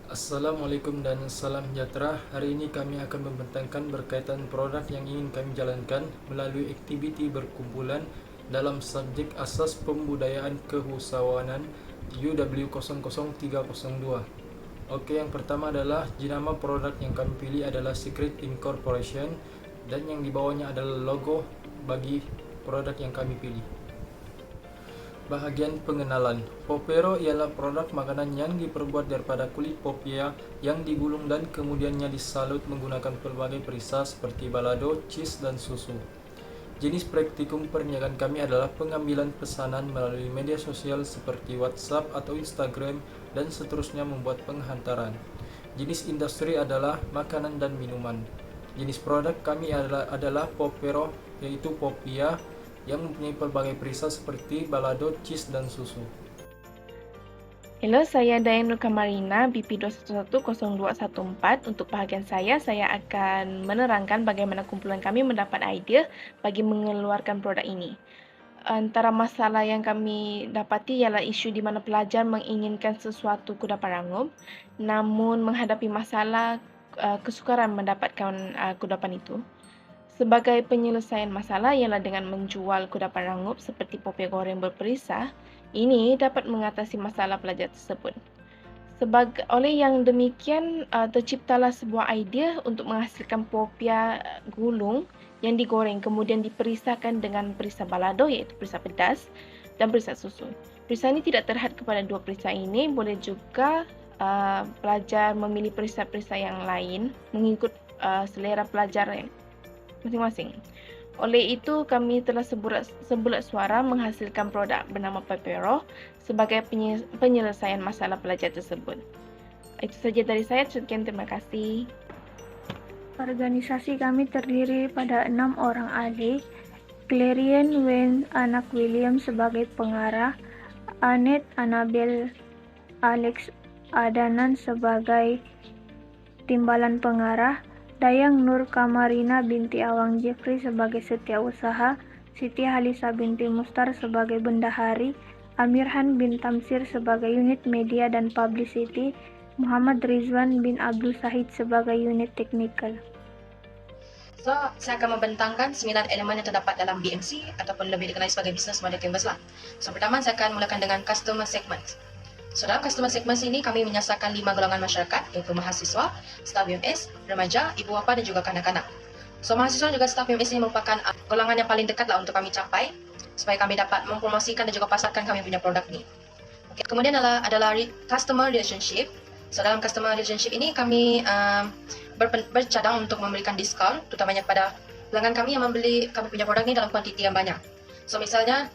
Assalamualaikum dan salam sejahtera. Hari ini kami akan membentangkan berkaitan produk yang ingin kami jalankan melalui aktiviti berkumpulan dalam subjek asas pembudayaan keusahawanan UW00302. Okey, yang pertama adalah jenama produk yang kami pilih adalah Secret Incorporation dan yang di bawahnya adalah logo bagi produk yang kami pilih. Bahagian pengenalan. Popero ialah produk makanan yang diperbuat daripada kulit popia yang digulung dan kemudiannya disalut menggunakan pelbagai perisa seperti balado, cheese dan susu. Jenis praktikum perniagaan kami adalah pengambilan pesanan melalui media sosial seperti WhatsApp atau Instagram dan seterusnya membuat penghantaran. Jenis industri adalah makanan dan minuman. Jenis produk kami adalah popero, yaitu popia yang mempunyai pelbagai perisa seperti balado, cheese dan susu. Hello, saya Dayan Nur Kamarina, BP 2110214. Untuk bahagian saya akan menerangkan bagaimana kumpulan kami mendapat idea bagi mengeluarkan produk ini. Antara masalah yang kami dapati ialah isu di mana pelajar menginginkan sesuatu kudapan rangup, namun menghadapi masalah kesukaran mendapatkan kudapan itu. Sebagai penyelesaian masalah ialah dengan menjual kudapan rangup seperti popia goreng berperisa, ini dapat mengatasi masalah pelajar tersebut. Oleh yang demikian, terciptalah sebuah idea untuk menghasilkan popia gulung yang digoreng kemudian diperisakan dengan perisa balado, iaitu perisa pedas, dan perisa susu. Perisa ini tidak terhad kepada dua perisa ini, boleh juga pelajar memilih perisa-perisa yang lain mengikut selera pelajar masing-masing. Oleh itu, kami telah sebulat suara menghasilkan produk bernama Popero sebagai penyelesaian masalah pelajar tersebut. Itu saja dari saya. Sekian, terima kasih. Organisasi kami terdiri pada 6 orang ahli. Clarion Wayne anak William sebagai pengarah, Annette Annabel Alex Adanan sebagai timbalan pengarah, Dayang Nur Kamarina binti Awang Jeffrey sebagai setiausaha, Siti Halisa binti Mustar sebagai bendahari, Amirhan bin Tamsir sebagai unit media dan publicity, Muhammad Rizwan bin Abdul Sahid sebagai unit technical. So, saya akan membentangkan 9 elemen yang terdapat dalam BMC ataupun lebih dikenali sebagai Business Model Canvas lah. So, pertama saya akan mulakan dengan Customer Segment. So, dalam Customer Segment ini kami menyasarkan 5 golongan masyarakat, iaitu mahasiswa, staf UMS, remaja, ibu bapa dan juga kanak-kanak. So, mahasiswa dan juga staf UMS ini merupakan golongan yang paling dekat lah untuk kami capai supaya kami dapat mempromosikan dan juga pasarkan kami punya produk ini. Okay. Kemudian adalah Customer Relationship. So, dalam Customer Relationship ini kami bercadang untuk memberikan diskaun, terutamanya kepada pelanggan kami yang membeli kami punya produk ini dalam kuantiti yang banyak. So, misalnya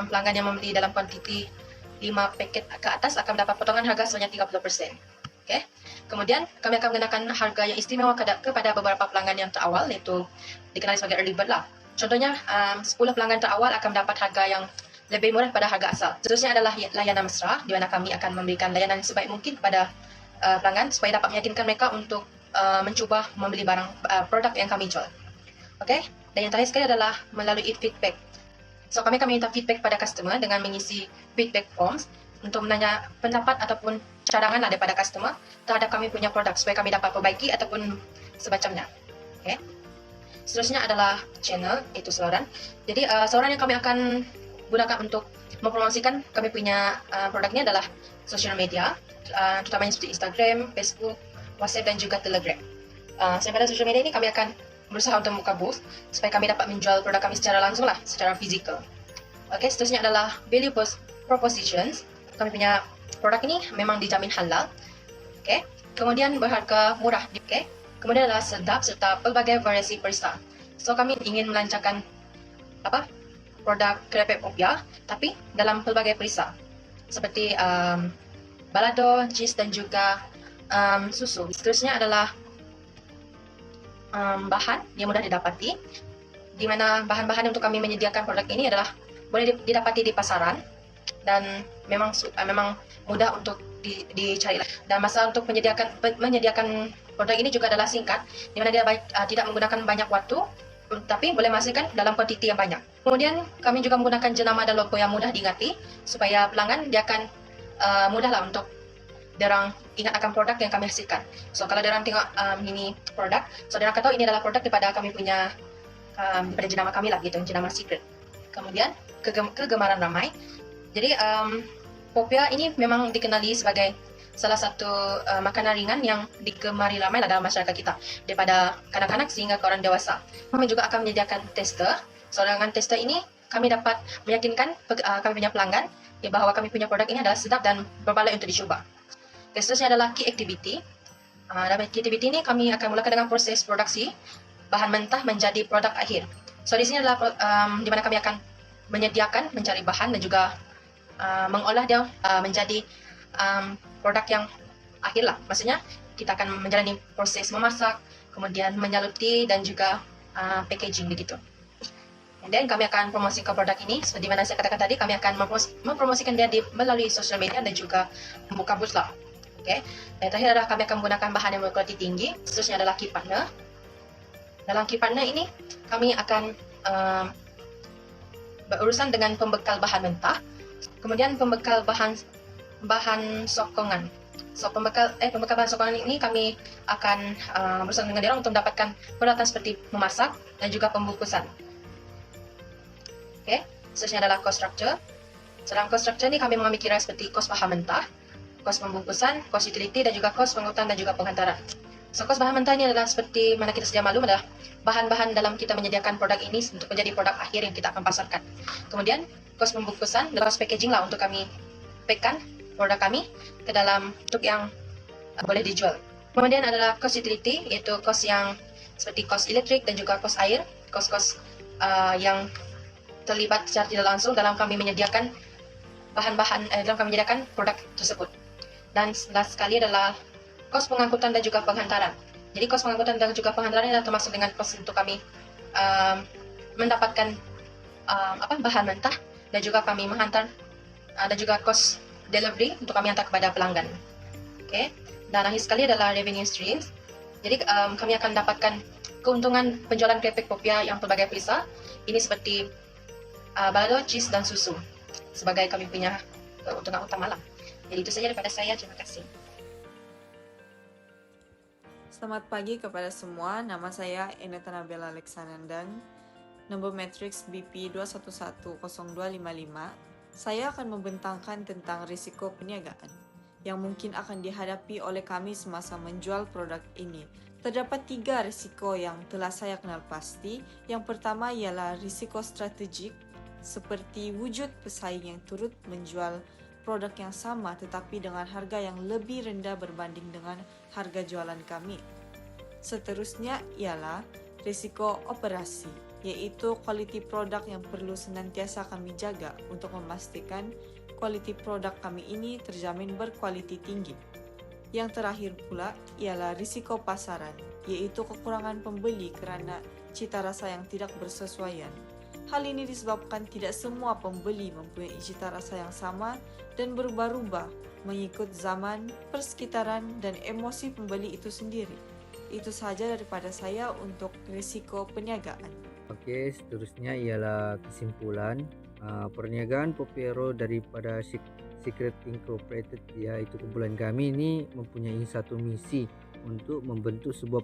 pelanggan yang membeli dalam kuantiti 5 paket ke atas akan mendapat potongan harga sebanyak 30%. Okay. Kemudian kami akan mengenakan harga yang istimewa kepada beberapa pelanggan yang terawal, iaitu dikenali sebagai early bird lah. Contohnya 10 pelanggan terawal akan mendapat harga yang lebih murah pada harga asal. Seterusnya adalah layanan mesra, di mana kami akan memberikan layanan sebaik mungkin kepada pelanggan supaya dapat meyakinkan mereka untuk mencuba membeli produk yang kami jual. Okay. Dan yang terakhir sekali adalah melalui feedback. So, kami akan minta feedback pada customer dengan mengisi feedback forms untuk menanya pendapat ataupun cadangan daripada customer terhadap kami punya produk supaya kami dapat perbaiki ataupun sebacamnya. Okay. Seterusnya adalah channel, itu saluran. Jadi, saluran yang kami akan gunakan untuk mempromosikan kami punya produk ini adalah social media, terutamanya seperti Instagram, Facebook, WhatsApp dan juga Telegram. Selain pada social media ini, kami akan berusaha untuk membuka booth supaya kami dapat menjual produk kami secara langsung lah, secara fizikal. Okay, seterusnya adalah value propositions. Kami punya produk ini memang dijamin halal. Okay. Kemudian berharga murah. Okay. Kemudian adalah sedap serta pelbagai variasi perisa. So, kami ingin melancarkan produk kerepek popia, tapi dalam pelbagai perisa seperti balado, cheese dan juga susu. Seterusnya adalah bahan yang mudah didapati, di mana bahan-bahan untuk kami menyediakan produk ini adalah boleh didapati di pasaran dan memang mudah untuk dicari. Dan masa untuk menyediakan produk ini juga adalah singkat, di mana dia tidak menggunakan banyak waktu, tapi boleh menghasilkan dalam kuantiti yang banyak. Kemudian kami juga menggunakan jenama dan logo yang mudah diingati supaya pelanggan dia akan mudahlah untuk derang ingat akan produk yang kami hasilkan. So kalau derang tengok ini produk, so derang akan tahu ini adalah produk daripada kami punya daripada jenama kami lah gitu, jenama secret. Kemudian kegemaran ramai. Jadi popia ini memang dikenali sebagai salah satu makanan ringan yang digemari ramai lah dalam masyarakat kita, daripada kanak-kanak sehingga ke orang dewasa. Kami juga akan menyediakan tester. So dengan tester ini kami dapat meyakinkan kami punya pelanggan bahawa kami punya produk ini adalah sedap dan berbaloi untuk dicuba. Seterusnya adalah key activity. Dalam key activity ini kami akan mulakan dengan proses produksi bahan mentah menjadi produk akhir. So di sini adalah di mana kami akan menyediakan, mencari bahan dan juga mengolah dia menjadi produk yang akhir lah. Maksudnya kita akan menjalani proses memasak, kemudian menyaluti dan juga packaging begitu. And then kami akan promosikan produk ini seperti mana saya katakan tadi, kami akan mempromosikan dia melalui sosial media dan juga membuka booth lah. Okay. Dan terakhir adalah kami akan menggunakan bahan yang berkualiti tinggi. Seterusnya adalah key partner. Dalam key partner ini kami akan berurusan dengan pembekal bahan mentah, kemudian pembekal bahan sokongan. So pembekal bahan sokongan ini kami akan berurusan dengan dia untuk mendapatkan peralatan seperti memasak dan juga pembungkusan. Okay. Seterusnya adalah cost structure. So, dalam cost structure ini kami mengambil kira seperti kos bahan mentah, kos pembungkusan, kos utility dan juga kos pengangkutan dan juga penghantaran. So kos bahan mentah ini adalah seperti mana kita sedia maklum adalah bahan-bahan dalam kita menyediakan produk ini untuk menjadi produk akhir yang kita akan pasarkan. Kemudian kos pembungkusan dan kos packaging lah untuk kami packkan produk kami ke dalam bentuk yang boleh dijual. Kemudian adalah kos utility, iaitu kos yang seperti kos elektrik dan juga kos air, kos-kos yang terlibat secara tidak langsung dalam kami menyediakan bahan-bahan dalam kami menyediakan produk tersebut. Dan last sekali adalah kos pengangkutan dan juga penghantaran. Jadi kos pengangkutan dan juga penghantaran adalah termasuk dengan kos untuk kami mendapatkan bahan mentah dan juga kami menghantar dan juga kos delivery untuk kami hantar kepada pelanggan. Okay. Dan akhir sekali adalah revenue streams. Jadi kami akan dapatkan keuntungan penjualan krepek popia yang pelbagai perisa. Ini seperti balado, cheese dan susu sebagai kami punya keuntungan utama lah. Jadi itu saja daripada saya. Terima kasih. Selamat pagi kepada semua. Nama saya Enet Anabella Alexanandan, nomor matriks BP 2110255. Saya akan membentangkan tentang risiko perniagaan yang mungkin akan dihadapi oleh kami semasa menjual produk ini. Terdapat 3 risiko yang telah saya kenal pasti. Yang pertama ialah risiko strategik, seperti wujud pesaing yang turut menjual produk yang sama tetapi dengan harga yang lebih rendah berbanding dengan harga jualan kami. Seterusnya ialah risiko operasi, yaitu quality produk yang perlu senantiasa kami jaga untuk memastikan quality produk kami ini terjamin berkualiti tinggi. Yang terakhir pula ialah risiko pasaran, yaitu kekurangan pembeli kerana cita rasa yang tidak bersesuaian. Hal ini disebabkan tidak semua pembeli mempunyai cita rasa yang sama dan berubah-ubah mengikut zaman, persekitaran, dan emosi pembeli itu sendiri. Itu sahaja daripada saya untuk risiko perniagaan. Oke, seterusnya ialah kesimpulan. Perniagaan Popero daripada Secret Incorporated, yaitu kumpulan kami ini mempunyai satu misi untuk membentuk sebuah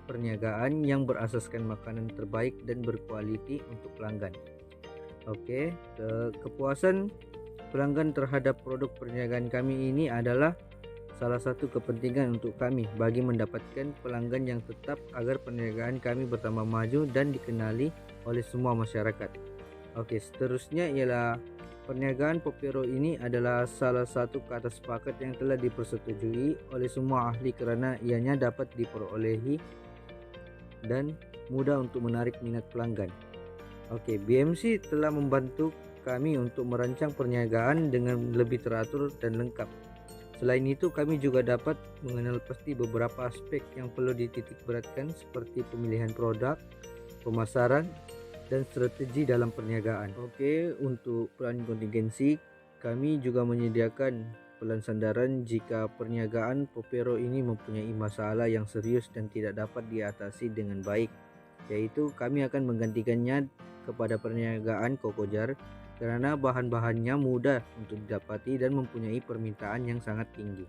perniagaan yang berasaskan makanan terbaik dan berkualiti untuk pelanggan. Oke, kepuasan pelanggan terhadap produk perniagaan kami ini adalah salah satu kepentingan untuk kami bagi mendapatkan pelanggan yang tetap agar perniagaan kami bertambah maju dan dikenali oleh semua masyarakat. Oke, seterusnya ialah perniagaan Popero ini adalah salah satu kata sepakat yang telah dipersetujui oleh semua ahli kerana ianya dapat diperolehi dan mudah untuk menarik minat pelanggan. Oke, BMC telah membantu kami untuk merancang perniagaan dengan lebih teratur dan lengkap. Selain itu, kami juga dapat mengenal pasti beberapa aspek yang perlu dititikberatkan seperti pemilihan produk, pemasaran, dan strategi dalam perniagaan. Oke, untuk plan kontingensi, kami juga menyediakan plan sandaran jika perniagaan Popero ini mempunyai masalah yang serius dan tidak dapat diatasi dengan baik, yaitu kami akan menggantikannya kepada perniagaan Kokojar kerana bahan-bahannya mudah untuk didapati dan mempunyai permintaan yang sangat tinggi.